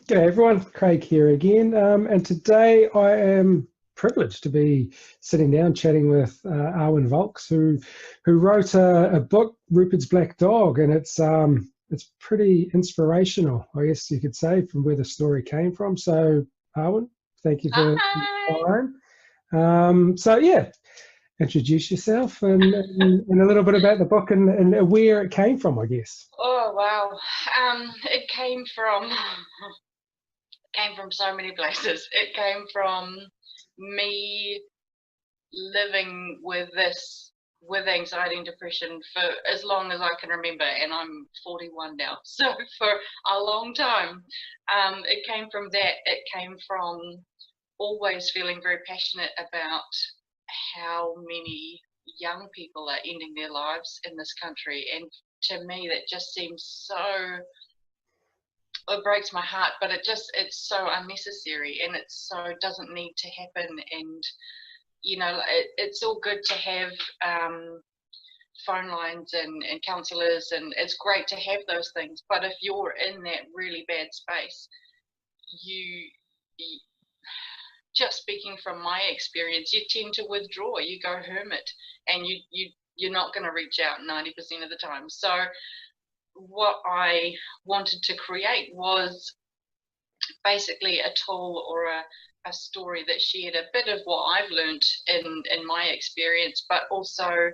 G'day everyone, Craig here again, and today I am privileged to be sitting down chatting with Arwen Valks, who wrote a book, Ruperts Black Dog, and it's pretty inspirational, I guess you could say, from where the story came from. So Arwen, thank you for Hi. your time. So yeah, introduce yourself and a little bit about the book and where it came from, I guess. Oh wow. It came from so many places. It came from me living with anxiety and depression for as long as I can remember, and I'm 41 now, so for a long time. It came from that. It came from always feeling very passionate about how many young people are ending their lives in this country, and to me that just seems so, it breaks my heart, but it's so unnecessary, and it so doesn't need to happen. And it's all good to have phone lines and counsellors, and it's great to have those things, but if you're in that really bad space, you just speaking from my experience, you tend to withdraw, you go hermit, and you're not going to reach out 90% of the time. So what I wanted to create was basically a tool or a story that shared a bit of what I've learned in my experience, but also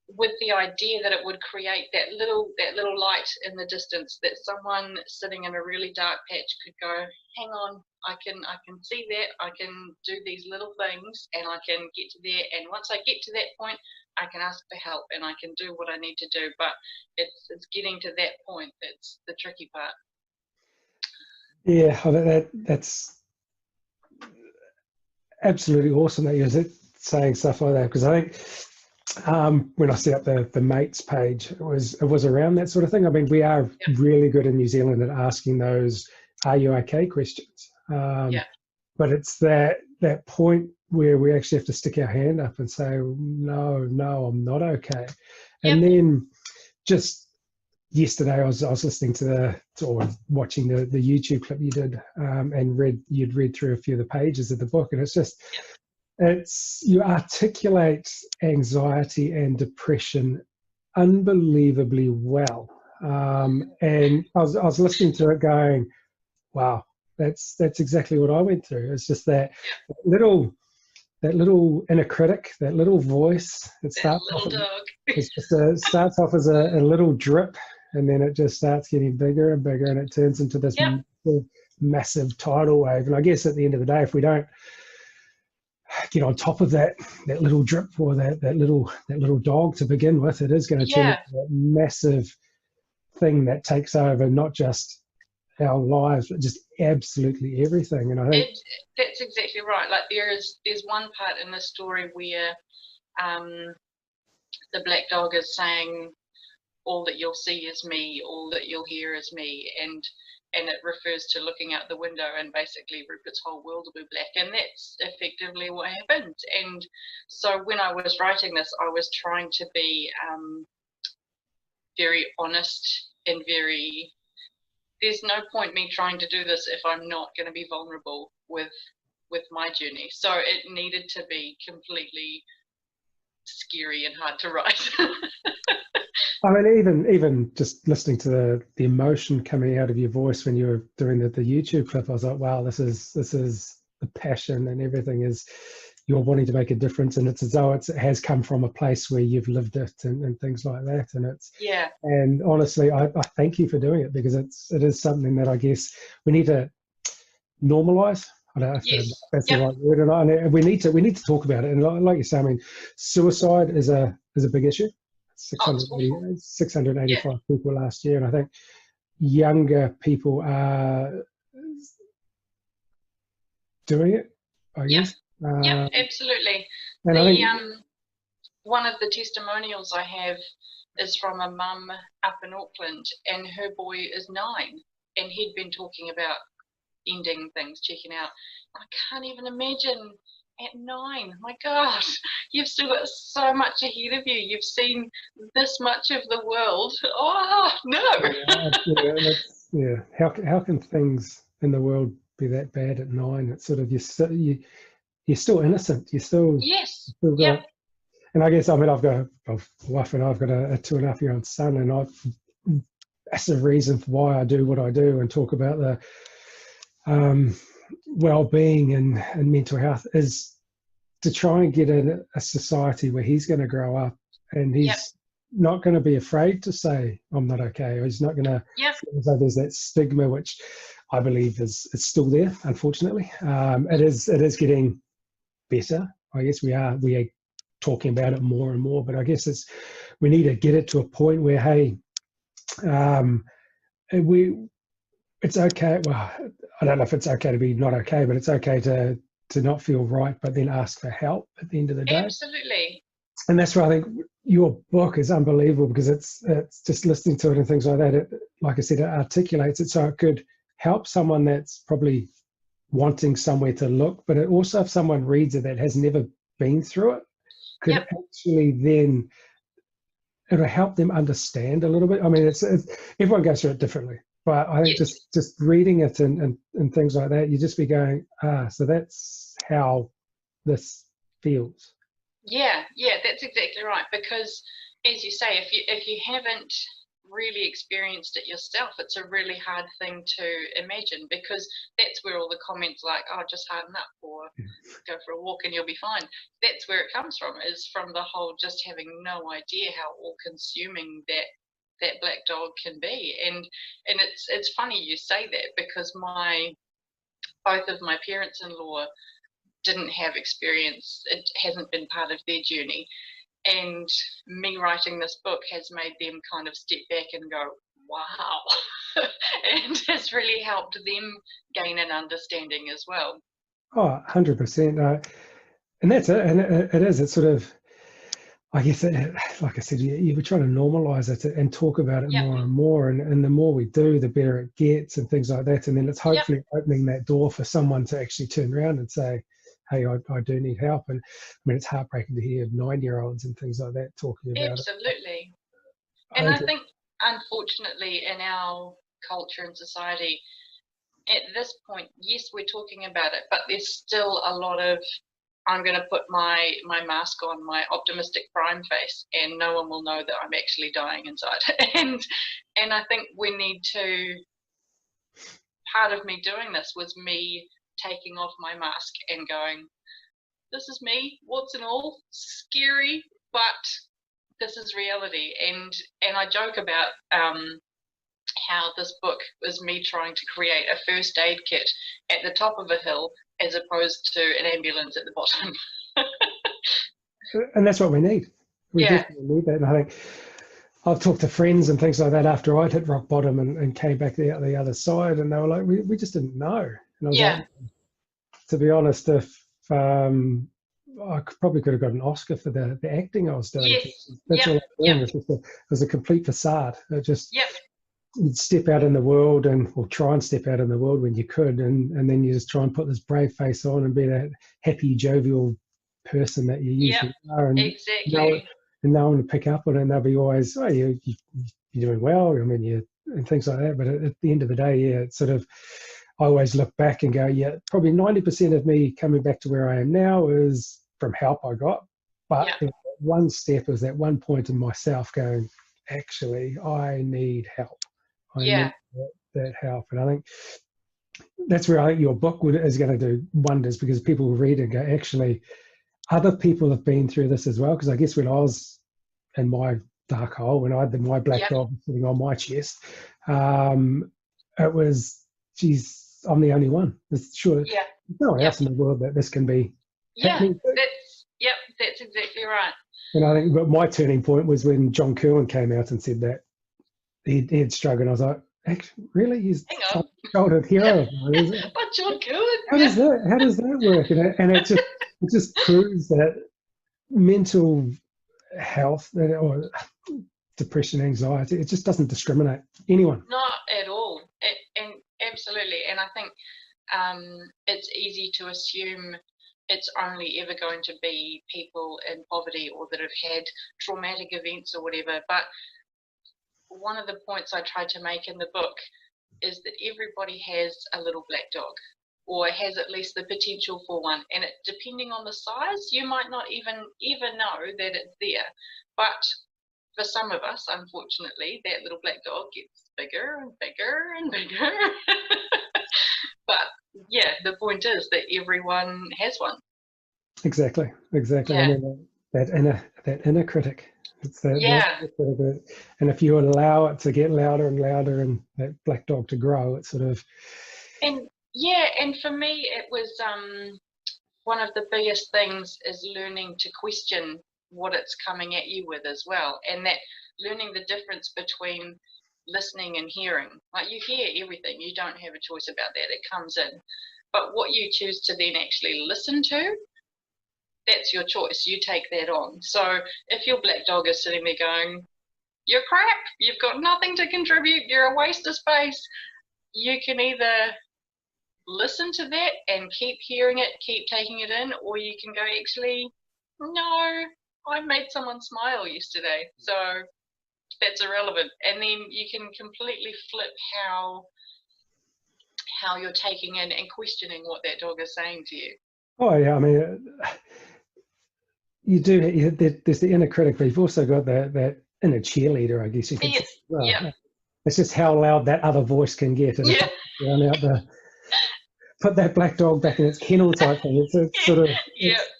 with the idea that it would create that little light in the distance, that someone sitting in a really dark patch could go, hang on, I can see that, I can do these little things, and I can get to there, and once I get to that point, I can ask for help and I can do what I need to do. But it's getting to that point that's the tricky part. Yeah, that's absolutely awesome that you're saying stuff like that, because I think when I set up the mates page, it was around that sort of thing. I mean, we are really good in New Zealand at asking those "Are you okay?" questions, but it's that point where we actually have to stick our hand up and say, "No, I'm not okay." And then just yesterday, I was listening or watching the YouTube clip you did, and you'd read through a few of the pages of the book, and it's just. You articulate anxiety and depression unbelievably well, and I was listening to it going, wow, that's exactly what I went through. It's just that little inner critic, that little voice. It starts off as a little drip, and then it just starts getting bigger and bigger, and it turns into this massive tidal wave. And I guess at the end of the day, if we don't get on top of that little drip, or that little dog to begin with, it is going to turn into a massive thing that takes over not just our lives, but just absolutely everything. And I think that's exactly right. Like there's one part in the story where the black dog is saying, all that you'll see is me, all that you'll hear is me, and it refers to looking out the window, and basically Rupert's whole world will be black, and that's effectively what happened. And so when I was writing this, I was trying to be very honest and there's no point me trying to do this if I'm not going to be vulnerable with my journey. So it needed to be completely scary and hard to write. I mean, even just listening to the emotion coming out of your voice when you were doing the YouTube clip, I was like, wow, this is the passion, and everything is you're wanting to make a difference, and it's as though it has come from a place where you've lived it and things like that. And and honestly, I thank you for doing it, because it is something that I guess we need to normalize. I don't know if that's the right word or not. And we need to talk about it. And like you say, I mean, suicide is a big issue. 685 people last year, and I think younger people are doing it, I guess. Absolutely. And I think one of the testimonials I have is from a mum up in Auckland, and her boy is 9, and he'd been talking about ending things, checking out. I can't even imagine at 9, my gosh, you've still got so much ahead of you. You've seen this much of the world. Oh no! How can things in the world be that bad at 9. It's sort of you're still innocent. Yes. Still Yep. got. And I guess I've got my wife and I've got a 2.5-year-old son, and that's the reason for why I do what I do and talk about the well-being and mental health, is to try and get a society where he's going to grow up and he's not going to be afraid to say I'm not okay, or he's not going to feel as though there's that stigma, which I believe is still there, unfortunately. It is getting better. I guess we are talking about it more and more, but I guess we need to get it to a point where, hey, it's okay. Well, I don't know if it's okay to be not okay, but it's okay to not feel right, but then ask for help at the end of the day. Absolutely. And that's why I think your book is unbelievable, because it's just listening to it and things like that. It, like I said, it articulates it so it could help someone that's probably wanting somewhere to look, but it also, if someone reads it that has never been through it, could actually then, it'll help them understand a little bit. I mean, it's everyone goes through it differently, but I think just reading it and things like that, you just be going, so that's how this feels. Yeah, that's exactly right. Because, as you say, if you haven't really experienced it yourself, it's a really hard thing to imagine, because that's where all the comments like, oh, just harden up, or go for a walk and you'll be fine, that's where it comes from, is from the whole just having no idea how all-consuming that black dog can be. And it's funny you say that, because both of my parents-in-law didn't have experience. It hasn't been part of their journey. And me writing this book has made them kind of step back and go, wow. And has really helped them gain an understanding as well. Oh, 100%. And that's it. And it is. It's sort of, I guess, like I said, you were trying to normalize it and talk about it more and more. And the more we do, the better it gets and things like that. And then it's hopefully opening that door for someone to actually turn around and say, hey, I do need help. And I mean, it's heartbreaking to hear 9-year-olds and things like that talking about it. Absolutely. And I think, unfortunately, in our culture and society, at this point, yes, we're talking about it, but there's still a lot of, I'm going to put my mask on, my optimistic prime face, and no one will know that I'm actually dying inside. And I think we need to, part of me doing this was me taking off my mask and going, this is me, warts and all, scary, but this is reality. And I joke about how this book is me trying to create a first aid kit at the top of a hill as opposed to an ambulance at the bottom. And that's what we need. We definitely need that. And I think I've talked to friends and things like that after I'd hit rock bottom and came back the other side, and they were like, we just didn't know. And I was like, to be honest, if I probably could have got an Oscar for the acting I was doing. Yes. That's all I was doing. It was a complete facade. It just you'd step out in the world or try and step out in the world when you could, and then you just try and put this brave face on and be that happy, jovial person that you usually are. And no one would pick up on it, and they'll be always, oh, you're doing well. I mean, and things like that. But at the end of the day, it's sort of, I always look back and go, probably 90% of me coming back to where I am now is from help I got. But one step is that one point in myself going, actually, I need help. I need that help. And I think that's where I think your book is going to do wonders, because people will read it and go, actually, other people have been through this as well. Because I guess when I was in my dark hole, when I had my black dog sitting on my chest, it was, geez, I'm the only one. There's there's no one else in the world that this can be happening to. That's exactly right. And I think, but my turning point was when John Kerwin came out and said that he had struggled. And I was like, actually, really? He's a childhood hero. But John Kerwin. How does that work? And it just proves that mental health or depression, anxiety, it just doesn't discriminate anyone. Not at all. And absolutely. And I think it's easy to assume it's only ever going to be people in poverty or that have had traumatic events or whatever. But one of the points I tried to make in the book is that everybody has a little black dog, or has at least the potential for one. And depending on the size, you might not even ever know that it's there. But for some of us, unfortunately, that little black dog gets bigger and bigger and bigger. But yeah, the point is that everyone has one. Exactly. Yeah. I mean, that inner critic. It's Yeah. and if you allow it to get louder and louder, and that black dog to grow, it's sort of. And yeah, and for me, it was one of the biggest things is learning to question what it's coming at you with as well, and that learning the difference between listening and hearing. Like, you hear everything, you don't have a choice about that, it comes in. But what you choose to then actually listen to, that's your choice. You take that on. So if your black dog is sitting there going, "You're crap, you've got nothing to contribute, you're a waste of space," you can either listen to that and keep hearing it, keep taking it in, or you can go, "Actually, no, I made someone smile yesterday, so that's irrelevant." And then you can completely flip how you're taking in and questioning what that dog is saying to you. Oh yeah, I mean, there's the inner critic, but you've also got that inner cheerleader, I guess you could say. Yes. Well, Yeah. it's just how loud that other voice can get, and Yeah. drown out put that black dog back in its kennel type thing. It's sort of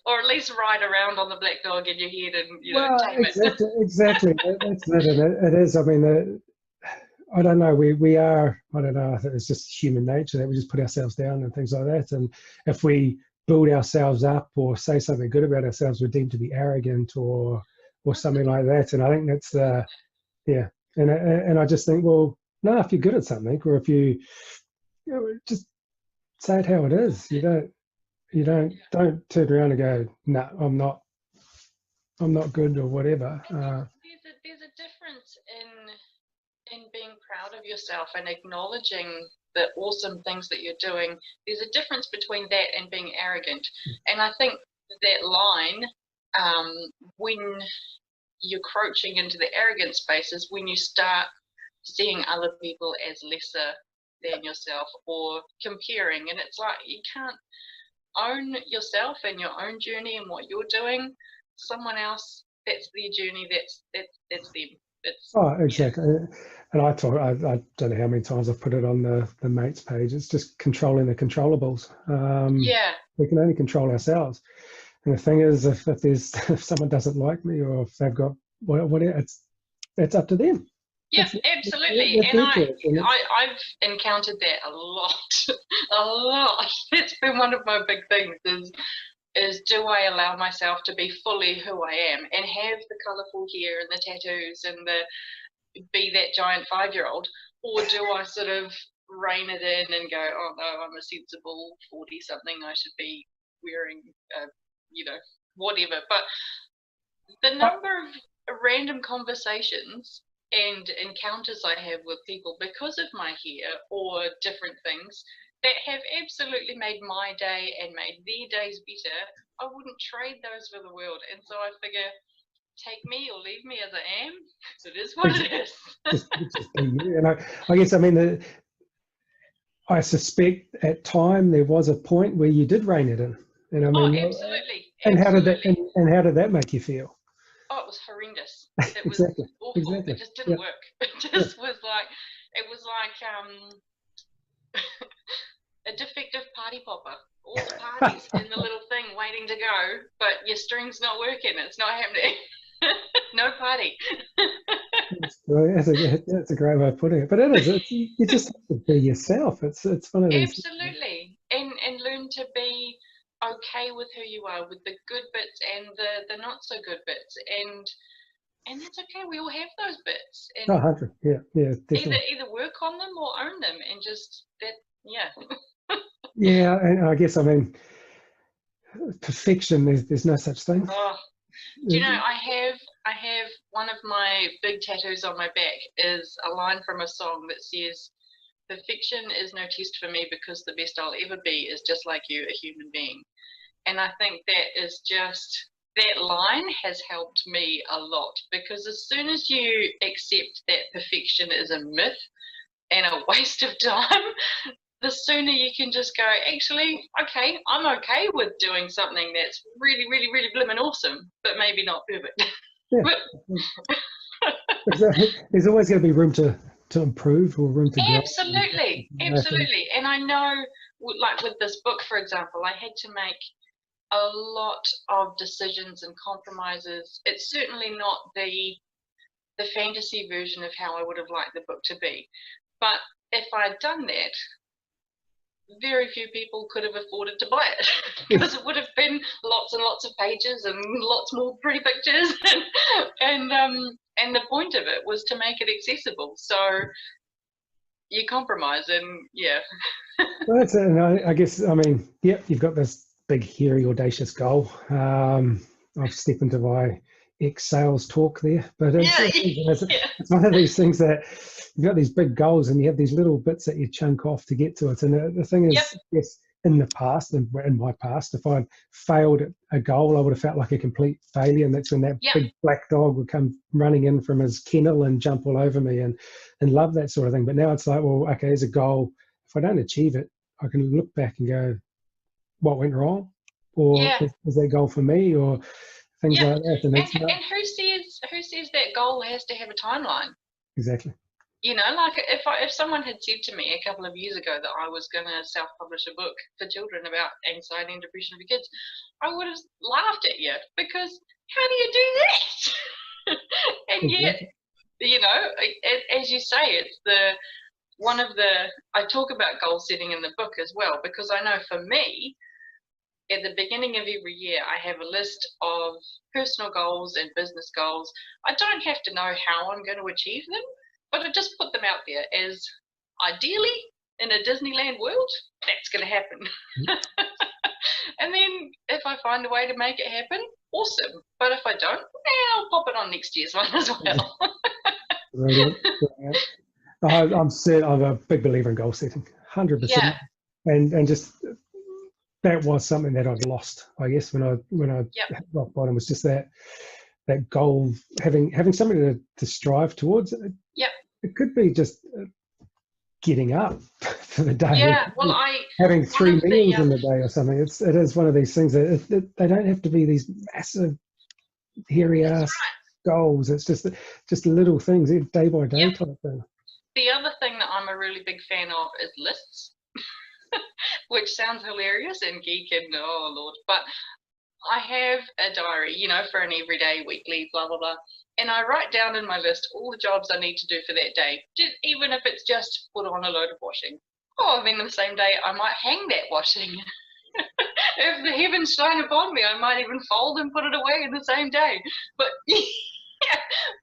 or at least ride around on the black dog in your head and tame exactly, it. exactly. That's it, and it is. I mean, I don't know. We are. I don't know. I think it's just human nature that we just put ourselves down and things like that. And if we build ourselves up or say something good about ourselves, we're deemed to be arrogant or something like that. And I think that's yeah. And I just think, well, no, if you're good at something, or if you just say it how it is. You don't turn around and go, no, I'm not good or whatever. There's a difference in being proud of yourself and acknowledging the awesome things that you're doing. There's a difference between that and being arrogant. And I think that line, when you're crouching into the arrogant spaces, when you start seeing other people as lesser than yourself or comparing, and it's like you can't own yourself and your own journey and what you're doing. Someone else, that's their journey, that's them. Exactly. And I don't know how many times I've put it on the mates page. It's just controlling the controllables. We can only control ourselves. And the thing is, if someone doesn't like me, or if they've got whatever, it's up to them. Yeah, absolutely. And I've encountered that a lot, a lot. It's been one of my big things is do I allow myself to be fully who I am and have the colourful hair and the tattoos and be that giant 5-year-old, or do I sort of rein it in and go, oh no, I'm a sensible 40-something, I should be wearing, whatever. But the number of random conversations and encounters I have with people because of my hair or different things that have absolutely made my day and made their days better, I wouldn't trade those for the world. And so I figure, take me or leave me as I am. It is what it is. just be you. And I guess, I mean, I suspect at time there was a point where you did rein it in. And I mean, absolutely. And how did that make you feel? Oh, it was horrendous. It was exactly. awful. Exactly. It just didn't work. It just was like, a defective party popper. All the parties in the little thing waiting to go, but your string's not working. It's not happening. No party. That's a great way of putting it. But it is. You just have to be yourself. It's one of these. Absolutely, and learn to be okay with who you are, with the good bits and the not so good bits, and that's okay. We all have those bits. And 100. Yeah, definitely. Either work on them or own them, and just that. Yeah. Yeah, and I guess, I mean, perfection. There's no such thing. Oh, do you know, I have one of my big tattoos on my back is a line from a song that says, "Perfection is no test for me because the best I'll ever be is just like you, a human being." And I think that line has helped me a lot, because as soon as you accept that perfection is a myth, and a waste of time, the sooner you can just go, actually, okay, I'm okay with doing something that's really, really, really blimmin' awesome, but maybe not perfect. Yeah. There's always going to be room to improve or room to grow. Absolutely, absolutely. And I know, like with this book, for example, I had to make a lot of decisions and compromises. It's certainly not the fantasy version of how I would have liked the book to be. But if I'd done that, very few people could have afforded to buy it because it would have been lots and lots of pages and lots more pretty pictures and the point of it was to make it accessible. So you compromise, and yeah. Well, that's it. And I guess, I mean, yep, you've got this big, hairy, audacious goal. I've stepped into my ex-sales talk there, but it's one of these things that you've got these big goals and you have these little bits that you chunk off to get to it. And the thing is, yes, in the past, in my past, if I'd failed at a goal, I would have felt like a complete failure. And that's when that big black dog would come running in from his kennel and jump all over me and love that sort of thing. But now it's like, well, okay, there's a goal. If I don't achieve it, I can look back and go, what went wrong? Or is that goal for me? Or things like that. And who says that goal has to have a timeline? Exactly. You know, like if someone had said to me a couple of years ago that I was going to self-publish a book for children about anxiety and depression for kids, I would have laughed at you, because how do you do that? And yet, you know, as you say, it's I talk about goal setting in the book as well, because I know for me, at the beginning of every year, I have a list of personal goals and business goals. I don't have to know how I'm going to achieve them, but I just put them out there as, ideally, in a Disneyland world, that's going to happen. And then if I find a way to make it happen, awesome. But if I don't, I'll pop it on next year's one as well. Brilliant. I'm a big believer in goal setting, 100%. Yeah. And just that was something that I'd lost, I guess, when I hit rock bottom, was just that goal, having something to strive towards. It could be just getting up for the day. Yeah, well, having 3 meals in the day or something. It is one of these things that they don't have to be these massive, hairy ass goals. It's just little things, day by day type thing. The other thing that I'm a really big fan of is lists, which sounds hilarious and geek and oh Lord, but I have a diary, you know, for an everyday, weekly, blah, blah, blah. And I write down in my list all the jobs I need to do for that day, even if it's just put on a load of washing. Oh, I mean, the same day I might hang that washing. If the heavens shine upon me, I might even fold and put it away in the same day. But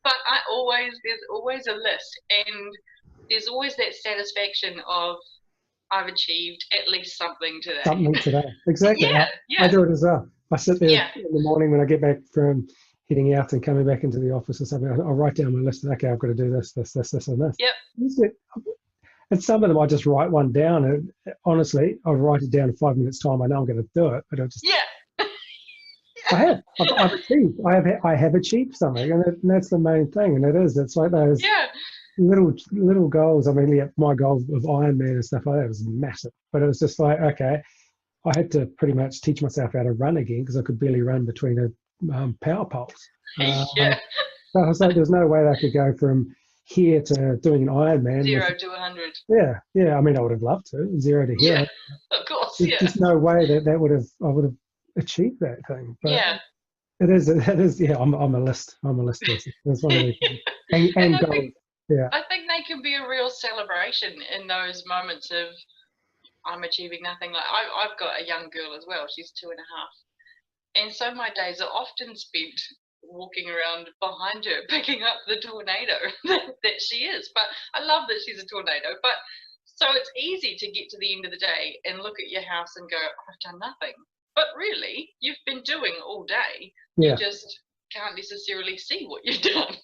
but there's always a list, and there's always that satisfaction of, I've achieved at least something today. Something today, exactly. I do it as well. I sit there in the morning when I get back from heading out and coming back into the office or something. I'll write down my list. Okay, I've got to do this, and this. Yep. And some of them I just write one down, and honestly, I'll write it down in 5 minutes' time. I know I'm going to do it, but I'll just I've achieved. I have achieved something, and that's the main thing. And it's like those little goals. I mean, my goal of Ironman and stuff like that was massive, but it was just like, okay, I had to pretty much teach myself how to run again, because I could barely run between the power poles. So I was like, there's no way that I could go from here to doing an Ironman. 0 to 100. Yeah. I mean, I would have loved to 0 to here. Yeah, of course. There's just no way that I would have achieved that thing. But it is. Yeah, I'm a list. I'm a list person. That's one of these things. And goals. I think they can be a real celebration in those moments of, I'm achieving nothing. Like I've got a young girl as well. She's 2.5, and so my days are often spent walking around behind her, picking up the tornado that she is. But I love that she's a tornado. But so it's easy to get to the end of the day and look at your house and go, I've done nothing. But really, you've been doing all day. You just can't necessarily see what you've done.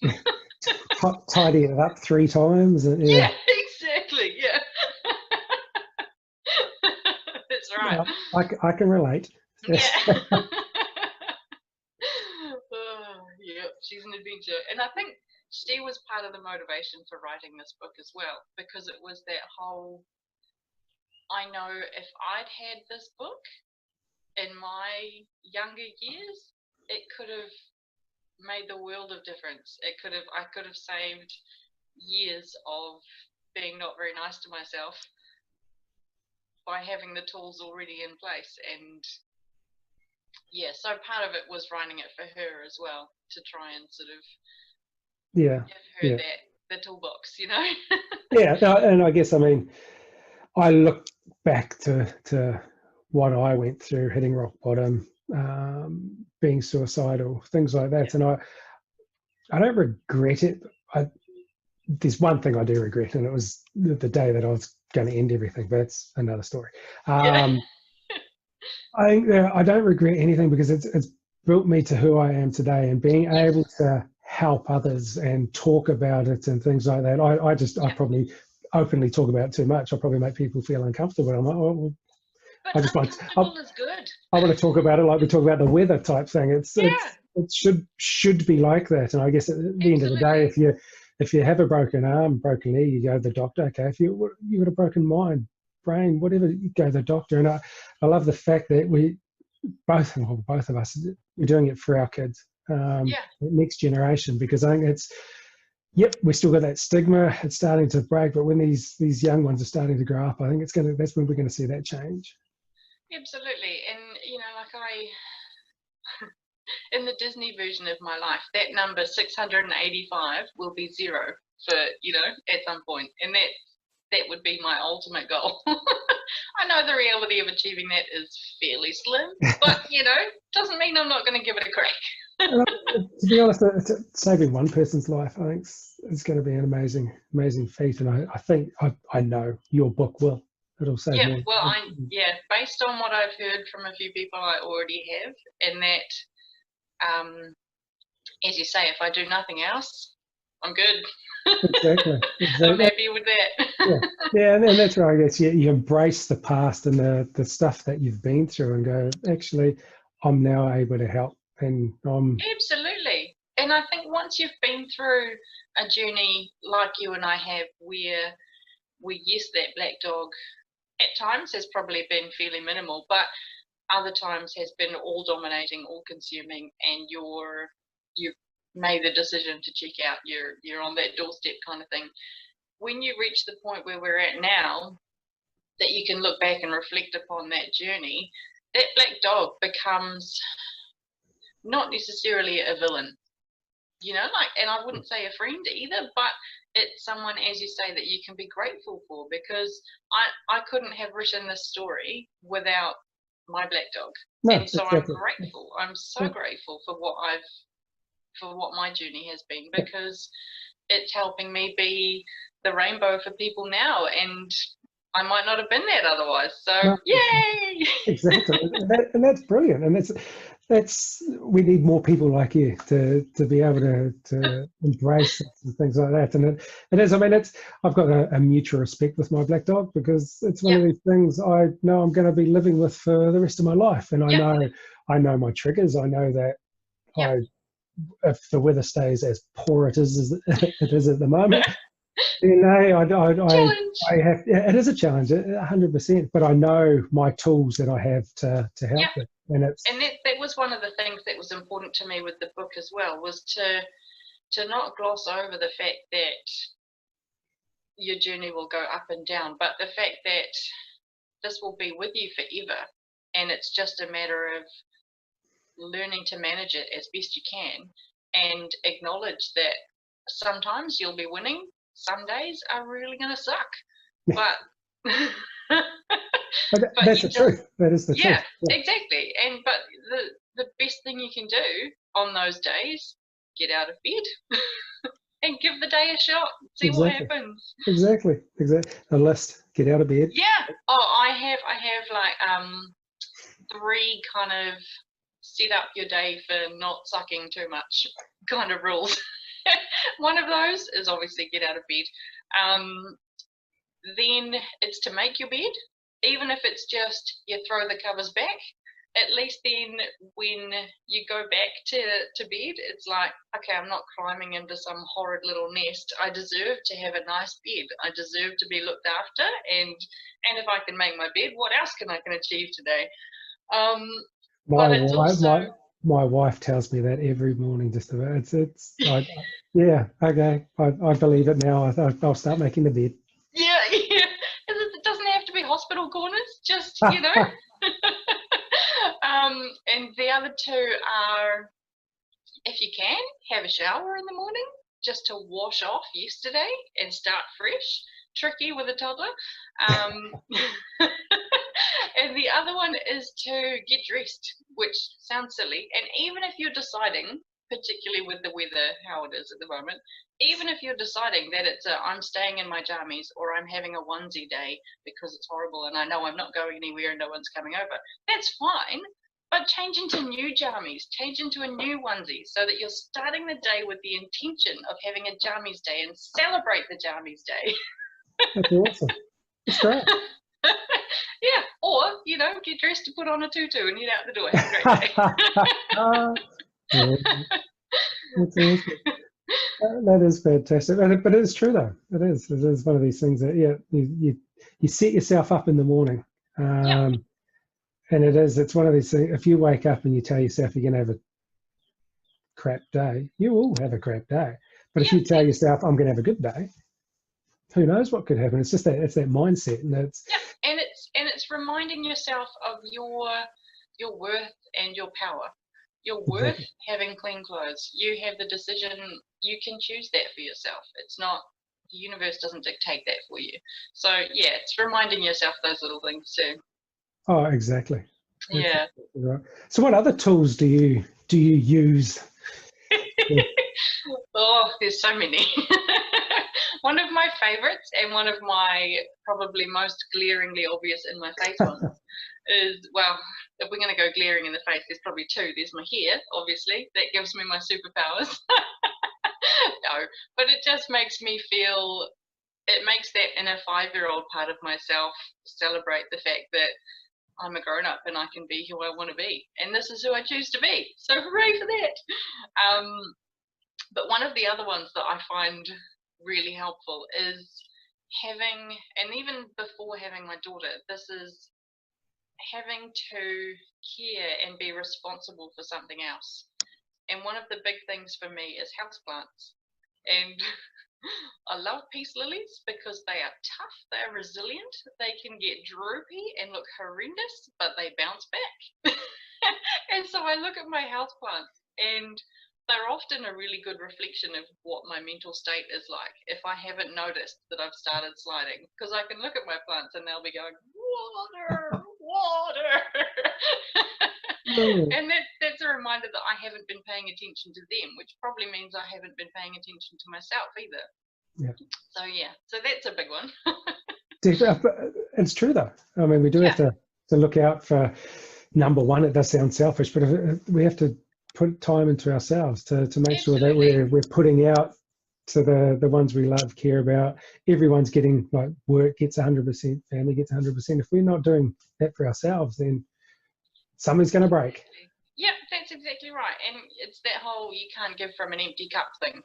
Tidy it up 3 times. Yeah, exactly. Yeah. That's right. I can relate. Yeah. Yep, she's an adventure. And I think she was part of the motivation for writing this book as well, because it was that whole, I know if I'd had this book in my younger years, it could have made the world of difference. I could have saved years of being not very nice to myself by having the tools already in place. And yeah, so part of it was writing it for her as well, to try and sort of Yeah. give her Yeah. the toolbox, you know. Yeah. And I guess, I mean, I look back to what I went through, hitting rock bottom, being suicidal, things like that. And I don't regret it. There's one thing I do regret, and it was the day that I was going to end everything, but it's another story. Yeah. I think that I don't regret anything because it's built me to who I am today, and being able to help others and talk about it and things like that. I probably openly talk about it too much. I probably make people feel uncomfortable. I'm like, oh, well, But I just uncomfortable is good. I want to talk about it like we talk about the weather type thing. It should be like that. And I guess at the end of the day, if you have a broken arm, broken knee, you go to the doctor. Okay, if you got a broken mind, brain, whatever, you go to the doctor. And I love the fact that both of us, we're doing it for our kids, the next generation, because I think we still got that stigma. It's starting to break, but when these young ones are starting to grow up, I think that's when we're going to see that change. Absolutely. And you know, like in the Disney version of my life, that number 685 will be 0 for, you know, at some point, and that would be my ultimate goal. I know the reality of achieving that is fairly slim, but you know, doesn't mean I'm not going to give it a crack. To be honest, saving one person's life, I think, is going to be an amazing feat, and I think I know your book will. It'll save more. Well, based on what I've heard from a few people, I already have, and that, as you say, if I do nothing else, I'm good. Exactly. I'm happy with that. Yeah, and that's right. I guess you embrace the past and the stuff that you've been through, and go, actually, I'm now able to help, and Absolutely. And I think once you've been through a journey like you and I have, where yes, that black dog at times has probably been fairly minimal, but other times has been all dominating, all consuming, and you've made the decision to check out, you're on that doorstep kind of thing. When you reach the point where we're at now, that you can look back and reflect upon that journey, that black dog becomes not necessarily a villain, you know, like, and I wouldn't say a friend either, but it's someone, as you say, that you can be grateful for, because I couldn't have written this story without my black dog. No, and so exactly. I'm grateful. I'm so grateful for what my journey has been, because it's helping me be the rainbow for people now, and I might not have been that otherwise. So yay! Exactly, and that's brilliant, and that's we need more people like you to be able to embrace and things like that. And it is. I mean, I've got a mutual respect with my black dog, because it's one of these things I know I'm going to be living with for the rest of my life, and I know my triggers. I know that if the weather stays as poor it is at the moment. You know, I have. It is a challenge, 100%. But I know my tools that I have to help it, and that was one of the things that was important to me with the book as well, was to not gloss over the fact that your journey will go up and down, but the fact that this will be with you forever, and it's just a matter of learning to manage it as best you can, and acknowledge that sometimes you'll be winning. Some days are really going to suck, but that's the truth. That is the truth. Yeah, exactly. And but the best thing you can do on those days, get out of bed and give the day a shot. See what happens. Exactly. A list. Get out of bed. Yeah. Oh, I have like 3 kind of set up your day for not sucking too much kind of rules. One of those is obviously get out of bed. Then it's to make your bed, even if it's just you throw the covers back at least then when you go back to bed, it's like, okay, I'm not climbing into some horrid little nest. I deserve to have a nice bed. I deserve to be looked after, and if I can make my bed, what else can achieve today? My But it's wife, also my wife tells me that every morning. Just about yeah, okay, I believe it now. I'll start making the bed. yeah, yeah. It doesn't have to be hospital corners, just and the other two are, if you can, have a shower in the morning just to wash off yesterday and start fresh. Tricky with a toddler. And the other one is to get dressed, which sounds silly. And even if you're deciding, particularly with the weather, how it is at the moment, even if you're deciding that it's I'm staying in my jammies or I'm having a onesie day because it's horrible and I know I'm not going anywhere and no one's coming over, that's fine. But change into new jammies, change into a new onesie so that you're starting the day with the intention of having a jammies day and celebrate the jammies day. That's awesome. That's great. Yeah, or, get dressed to put on a tutu and head out the door. Have a great day. That's awesome. That is fantastic. But it is true, though. It is one of these things that, you set yourself up in the morning. Yep. And it's one of these things, if you wake up and you tell yourself you're going to have a crap day, you will have a crap day. But if you tell yourself, I'm going to have a good day, who knows what could happen? It's just that mindset, and it's reminding yourself of your worth and your power. Your worth having clean clothes. You have the decision. You can choose that for yourself. It's not, the universe doesn't dictate that for you. So yeah, it's reminding yourself those little things too. Oh, exactly. Yeah. Exactly right. So, what other tools do you use? Oh, there's so many. One of my favorites and one of my probably most glaringly obvious in my face ones is, well, if we're going to go glaring in the face, there's probably two. There's my hair, obviously. That gives me my superpowers. No, but it just makes me feel, it makes that inner 5-year-old part of myself celebrate the fact that I'm a grown-up and I can be who I want to be. And this is who I choose to be. So hooray for that. But one of the other ones that I find really helpful is having, and even before having my daughter, this is having to care and be responsible for something else. And one of the big things for me is houseplants. And I love peace lilies because they are tough, they are resilient, they can get droopy and look horrendous, but they bounce back. And so I look at my houseplants and they're often a really good reflection of what my mental state is like if I haven't noticed that I've started sliding, because I can look at my plants and they'll be going, water, water. And that's a reminder that I haven't been paying attention to them, which probably means I haven't been paying attention to myself either. So that's a big one. It's true, though. I mean, we do have to look out for, number one, it does sound selfish, but we have to put time into ourselves to make sure that we're putting out to the ones we love, care about. Everyone's getting, like, work gets 100%, family gets 100%. If we're not doing that for ourselves, then something's going to break. Yeah, that's exactly right. And it's that whole you can't give from an empty cup thing.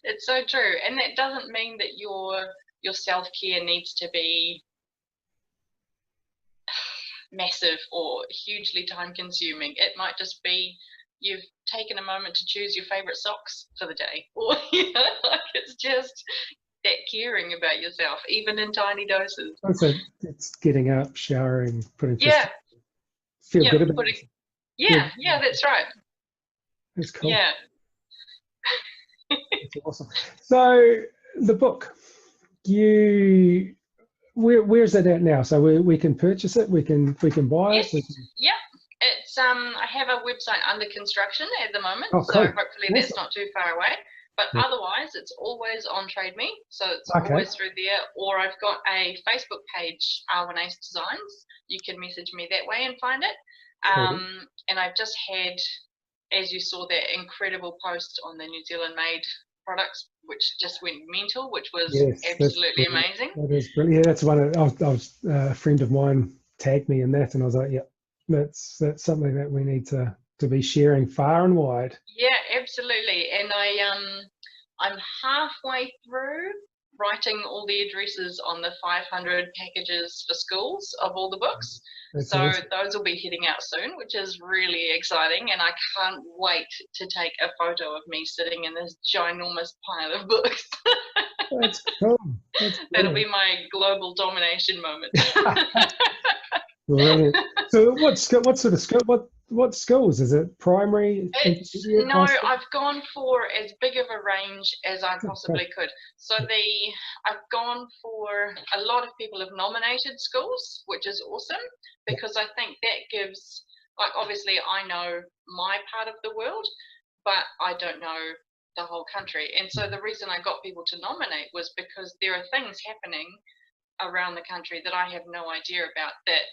It's so true. And that doesn't mean that your self-care needs to be massive or hugely time-consuming. It might just be you've taken a moment to choose your favorite socks for the day, or it's just that caring about yourself, even in tiny doses. So it's getting up, showering, putting feel good about it. Yeah, that's right. That's cool. Yeah. That's awesome. So the book, where's it at now? So we can purchase it. We can buy it. Yeah. It's I have a website under construction at the moment, cool. so hopefully that's not too far away. But otherwise, it's always on Trade Me, so it's always through there. Or I've got a Facebook page, Arwen Designs. You can message me that way and find it. And I've just had, as you saw, that incredible post on the New Zealand made products, which just went mental, which was absolutely amazing. That is brilliant. Yeah, that's one. A friend of mine tagged me in that, and I was like, that's something that we need to be sharing far and wide. Yeah, absolutely. And I'm halfway through writing all the addresses on the 500 packages for schools of all the books. That's So awesome. those will be heading out soon, which is really exciting. And I can't wait to take a photo of me sitting in this ginormous pile of books. That's cool. That'll be my global domination moment. Brilliant. So what sort of school? What schools? Is it primary? No, I've gone for as big of a range as I possibly could. So I've gone for, a lot of people have nominated schools, which is awesome, because I think that gives, like, obviously I know my part of the world, but I don't know the whole country. And so the reason I got people to nominate was because there are things happening around the country that I have no idea about that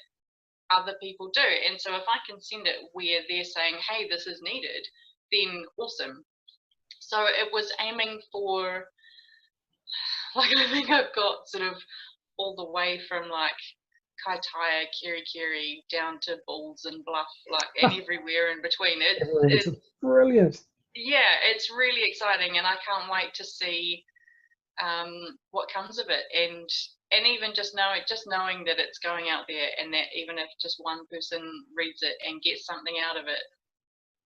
other people do. And so if I can send it where they're saying, hey, this is needed, then awesome. So it was aiming for, like, I think I've got sort of all the way from like Kaitaia, Kerikeri down to Bulls and Bluff, like, and everywhere in between. It's brilliant. Yeah, it's really exciting, and I can't wait to see what comes of it. And even just knowing that it's going out there, and that even if just one person reads it and gets something out of it,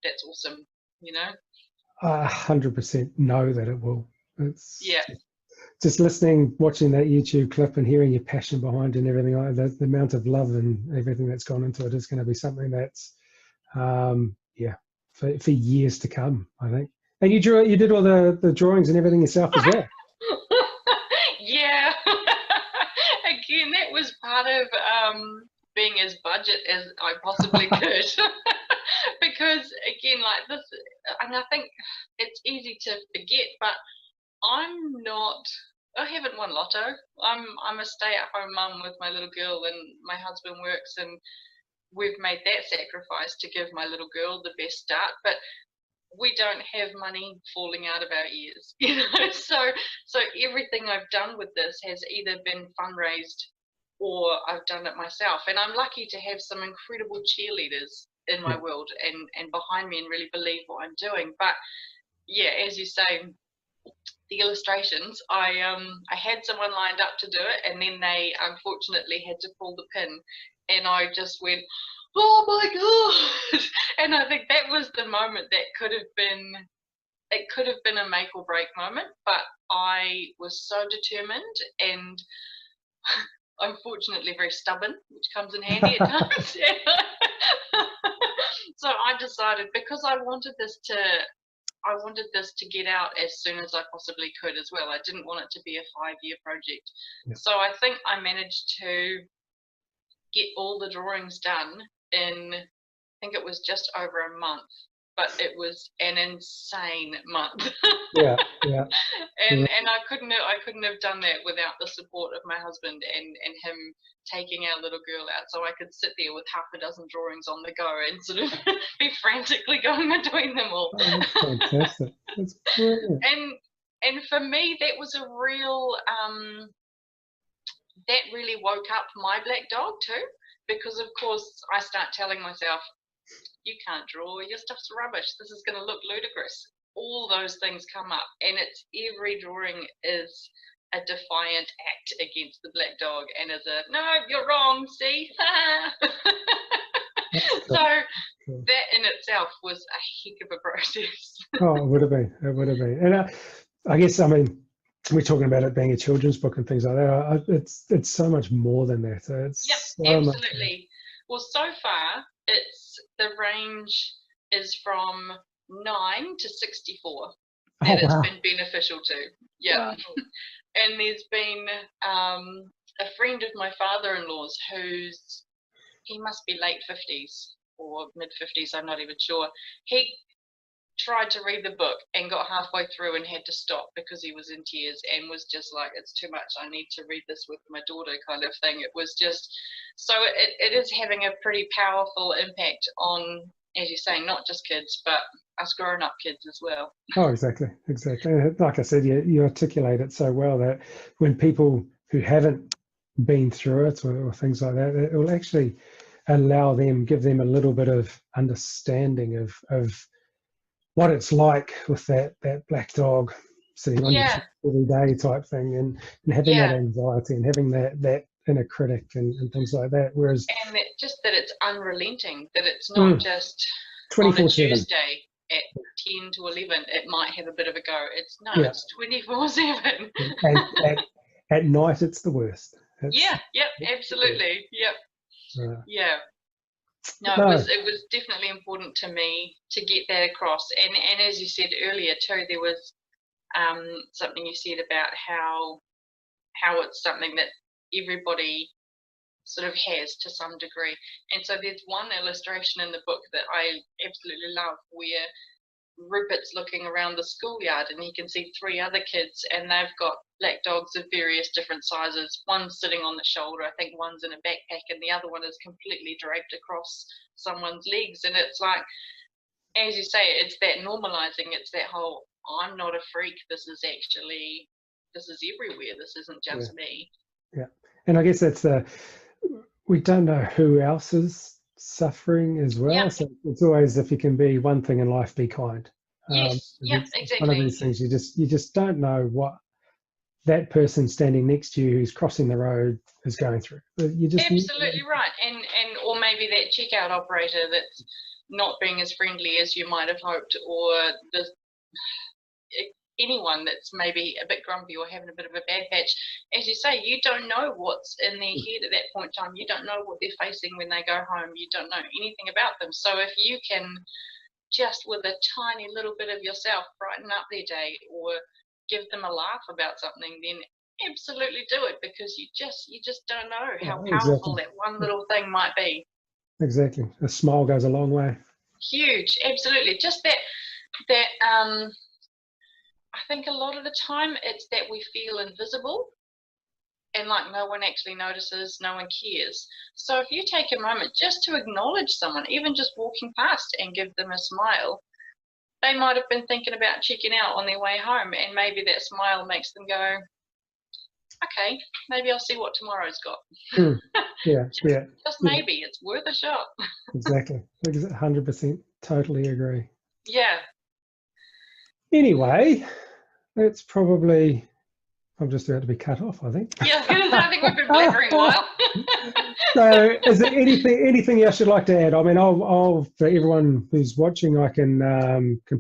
that's awesome, you know. 100% know that it will. It's yeah, just listening, watching that YouTube clip and hearing your passion behind it and everything like that, the amount of love and everything that's gone into it is going to be something that's for years to come, I think. And you did all the drawings and everything yourself as well. Yeah. Again, that was part of being as budget as I possibly could. Because again, like this, and I think it's easy to forget, but I haven't won lotto. I'm a stay-at-home mum with my little girl, and my husband works, and we've made that sacrifice to give my little girl the best start. But we don't have money falling out of our ears, you know. So everything I've done with this has either been fundraised or I've done it myself. And I'm lucky to have some incredible cheerleaders in my world and behind me and really believe what I'm doing. But yeah, as you say, the illustrations, I had someone lined up to do it, and then they unfortunately had to pull the pin, and I just went, oh my god. And I think that was the moment that could have been a make or break moment, but I was so determined and unfortunately very stubborn, which comes in handy at times. So I decided, because I wanted this to get out as soon as I possibly could as well. I didn't want it to be a 5-year project. So I think I managed to get all the drawings done in, I think it was just over a month, but it was an insane month. Yeah. And I couldn't have done that without the support of my husband and him taking our little girl out, so I could sit there with half a dozen drawings on the go and sort of be frantically going between them all. Oh, that's fantastic. That's brilliant. And for me, that was a real that really woke up my black dog too, because of course I start telling myself, you can't draw, your stuff's rubbish, this is going to look ludicrous. All those things come up, and it's every drawing is a defiant act against the black dog, and is a no, you're wrong, see. So that in itself was a heck of a process. Oh, it would have been. And I guess, I mean, we're talking about it being a children's book and things like that. It's so much more than that. It's so absolutely. Well, so far the range is from 9 to 64 that it's been beneficial to. Yeah. Wow. And there's been a friend of my father-in-law's he must be late 50s or mid 50s, I'm not even sure. He tried to read the book and got halfway through and had to stop because he was in tears and was just like, it's too much, I need to read this with my daughter, kind of thing. It was just, so it is having a pretty powerful impact on, as you're saying, not just kids, but us grown-up kids as well. Oh, exactly. Like I said, you articulate it so well that when people who haven't been through it or things like that, it will actually allow them, give them a little bit of understanding of what it's like with that black dog sitting on your Yeah, chest every day type thing, and having that yeah. anxiety and having that inner critic and things like that. Whereas And that, just that it's unrelenting, that it's not mm, just on a 24/7, Tuesday at 10 to 11, it might have a bit of a go. It's no, yeah, it's 24/7. and at night it's the worst. Yeah, yep, It's absolutely. Yep, uh, yeah. No, it no, was definitely important to me to get that across. And as you said earlier too, there was something you said about how it's something that everybody sort of has to some degree. And so there's one illustration in the book that I absolutely love where Rupert's looking around the schoolyard and he can see three other kids and they've got black dogs of various different sizes. One's sitting on the shoulder, I think one's in a backpack, and the other one is completely draped across someone's legs. And it's like, as you say, it's that normalizing, it's that whole, I'm not a freak, this is everywhere, this isn't yeah, just me. yeah, and I guess that's we don't know who else is suffering as Yep, well. So it's always, if you can be one thing in life, be kind. yes, yep, It's one of exactly. these things you just don't know what that person standing next to you who's crossing the road is going through. You just Absolutely right. And or maybe that checkout operator that's not being as friendly as you might have hoped, or the anyone that's maybe a bit grumpy or having a bit of a bad patch. As you say, you don't know what's in their head at that point in time. You don't know what they're facing when they go home. You don't know anything about them. So if you can just with a tiny little bit of yourself brighten up their day or give them a laugh about something, then absolutely do it, because you just don't know how exactly, powerful that one little thing might be. exactly. A smile goes a long way. Huge, absolutely. Just that I think a lot of the time it's that we feel invisible and like no one actually notices, no one cares. So if you take a moment just to acknowledge someone, even just walking past, and give them a smile, they might have been thinking about checking out on their way home, and maybe that smile makes them go, okay, maybe I'll see what tomorrow's got. Mm, yeah, yeah, Just yeah, maybe it's worth a shot. exactly. 100%, totally agree. Yeah. Anyway, that's probably, I'm just about to be cut off, I think. Yeah, I think we've been blabbering a while. So, is there anything else you'd like to add? I mean, I'll for everyone who's watching, I can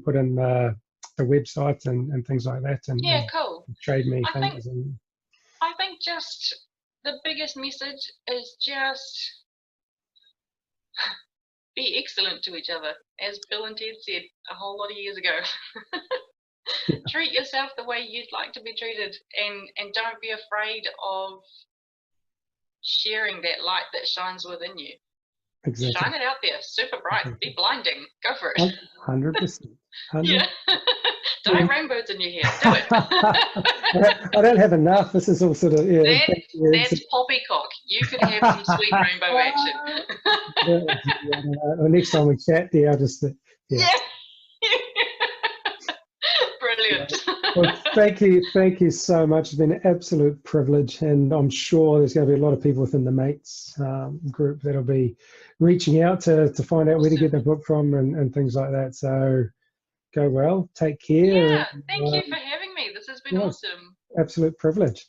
put in the website and things like that, Yeah, and cool. trade me I think things. And I think just the biggest message is just be excellent to each other, as Bill and Ted said a whole lot of years ago. Treat yourself the way you'd like to be treated, and don't be afraid of sharing that light that shines within you. exactly, Shine it out there, super bright, be blinding, go for it. 100%. Yeah. Dye rainbows in your hair, do it. I don't have enough. This is all sort of That's poppycock. You could have some sweet rainbow action. Well, next time we chat, I'll just Yeah. Brilliant. Well, thank you so much. It's been an absolute privilege, and I'm sure there's going to be a lot of people within the mates group that'll be reaching out to find out where to get the book from and things like that. So go well, take care. Yeah, thank you for having me. This has been awesome. Absolute privilege.